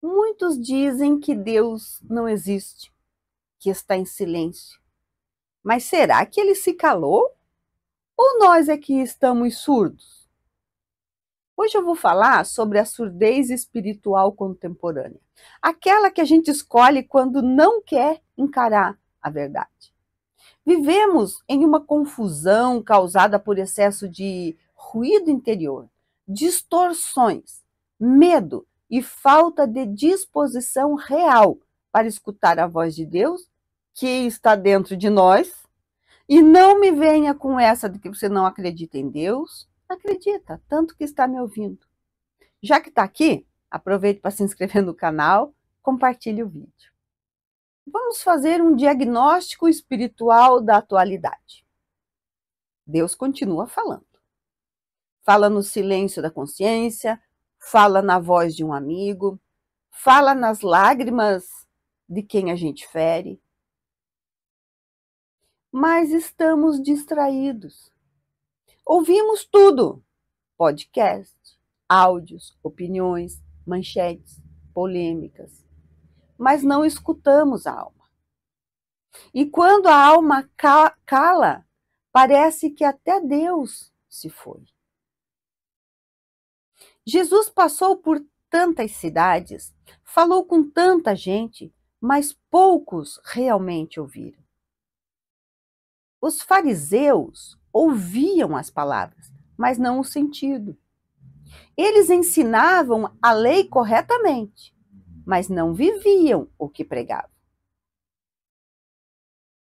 Muitos dizem que Deus não existe, que está em silêncio. Mas será que ele se calou? Ou nós é que estamos surdos? Hoje eu vou falar sobre a surdez espiritual contemporânea, aquela que a gente escolhe quando não quer encarar a verdade. Vivemos em uma confusão causada por excesso de ruído interior, distorções, medo e falta de disposição real para escutar a voz de Deus que está dentro de nós. E não me venha com essa de que você não acredita em Deus. Acredita, tanto que está me ouvindo. Já que está aqui, aproveite para se inscrever no canal, compartilhe o vídeo. Vamos fazer um diagnóstico espiritual da atualidade. Deus continua falando. Fala no silêncio da consciência, fala na voz de um amigo, fala nas lágrimas de quem a gente fere. Mas estamos distraídos. Ouvimos tudo: podcast, áudios, opiniões, manchetes, polêmicas. Mas não escutamos a alma. E quando a alma cala, parece que até Deus se foi. Jesus passou por tantas cidades, falou com tanta gente, mas poucos realmente ouviram. Os fariseus ouviam as palavras, mas não o sentido. Eles ensinavam a lei corretamente, mas não viviam o que pregavam.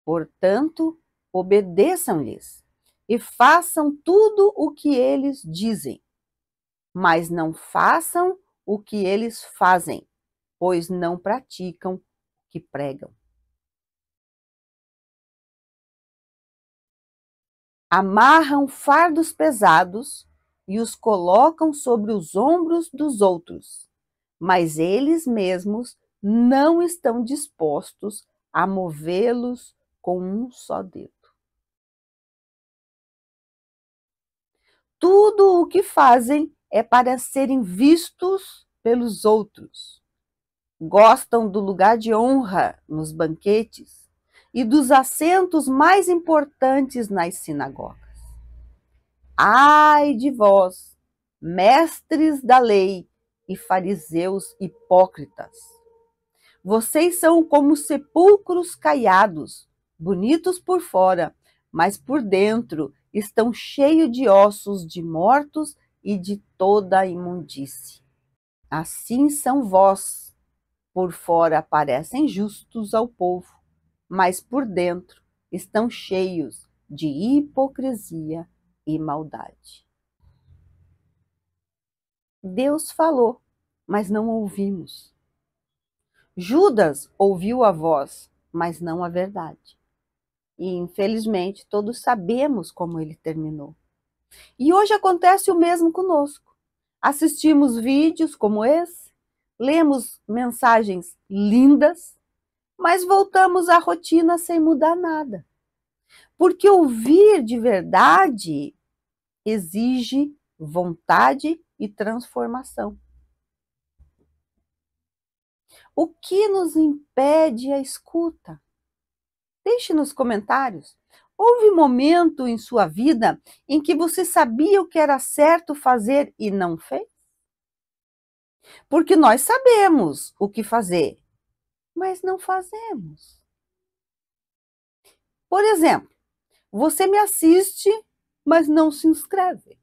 Portanto, obedeçam-lhes e façam tudo o que eles dizem, mas não façam o que eles fazem, pois não praticam o que pregam. Amarram fardos pesados e os colocam sobre os ombros dos outros, mas eles mesmos não estão dispostos a movê-los com um só dedo. Tudo o que fazem é para serem vistos pelos outros. Gostam do lugar de honra nos banquetes e dos assentos mais importantes nas sinagogas. Ai de vós, mestres da lei e fariseus hipócritas! Vocês são como sepulcros caiados, bonitos por fora, mas por dentro estão cheios de ossos de mortos e de toda a imundície. Assim são vós. Por fora parecem justos ao povo, mas por dentro estão cheios de hipocrisia e maldade. Deus falou, mas não ouvimos. Judas ouviu a voz, mas não a verdade. E, infelizmente, todos sabemos como ele terminou. E hoje acontece o mesmo conosco. Assistimos vídeos como esse, lemos mensagens lindas, mas voltamos à rotina sem mudar nada. Porque ouvir de verdade exige vontade e transformação. O que nos impede a escuta? Deixe nos comentários. Houve momento em sua vida em que você sabia o que era certo fazer e não fez? Porque nós sabemos o que fazer, mas não fazemos. Por exemplo, você me assiste, mas não se inscreve.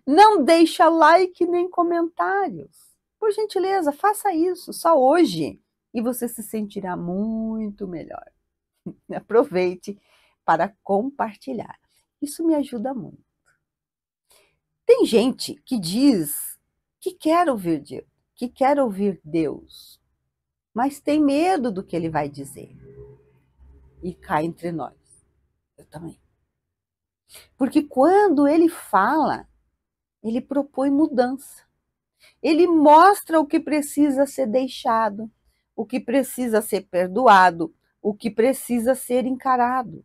Não deixa like nem comentários. Por gentileza, faça isso só hoje e você se sentirá muito melhor. Aproveite para compartilhar. Isso me ajuda muito. Tem gente que diz que quer ouvir Deus, que quer ouvir Deus, mas tem medo do que ele vai dizer. E cá entre nós, eu também. Porque quando ele fala, ele propõe mudança. Ele mostra o que precisa ser deixado, o que precisa ser perdoado, o que precisa ser encarado.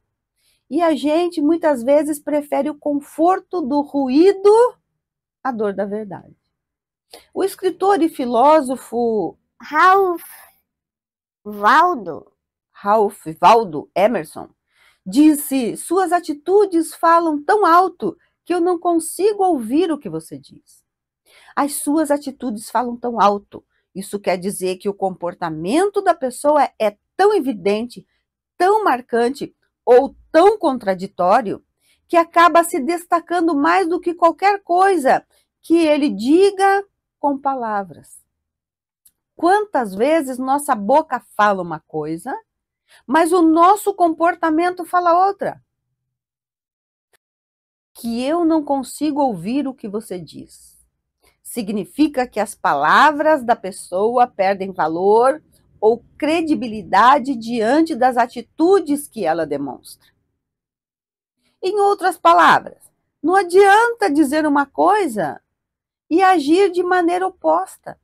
E a gente muitas vezes prefere o conforto do ruído à dor da verdade. O escritor e filósofo Ralph Waldo Emerson disse: suas atitudes falam tão alto que eu não consigo ouvir o que você diz. As suas atitudes falam tão alto. Isso quer dizer que o comportamento da pessoa é tão evidente, tão marcante ou tão contraditório que acaba se destacando mais do que qualquer coisa que ele diga com palavras. Quantas vezes nossa boca fala uma coisa, mas o nosso comportamento fala outra? Que eu não consigo ouvir o que você diz. Significa que as palavras da pessoa perdem valor ou credibilidade diante das atitudes que ela demonstra. Em outras palavras, não adianta dizer uma coisa e agir de maneira oposta.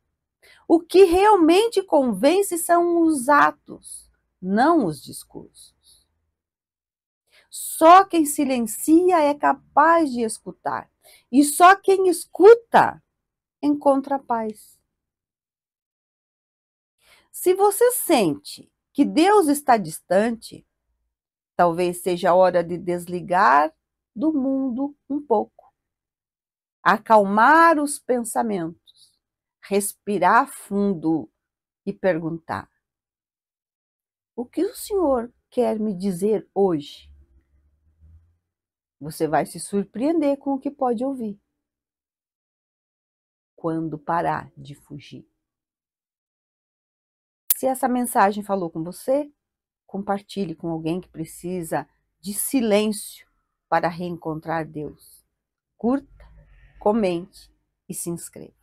O que realmente convence são os atos, não os discursos. Só quem silencia é capaz de escutar. E só quem escuta encontra paz. Se você sente que Deus está distante, talvez seja a hora de desligar do mundo um pouco, acalmar os pensamentos, respirar fundo e perguntar: o que o Senhor quer me dizer hoje? Você vai se surpreender com o que pode ouvir quando parar de fugir. Se essa mensagem falou com você, compartilhe com alguém que precisa de silêncio para reencontrar Deus. Curta, comente e se inscreva.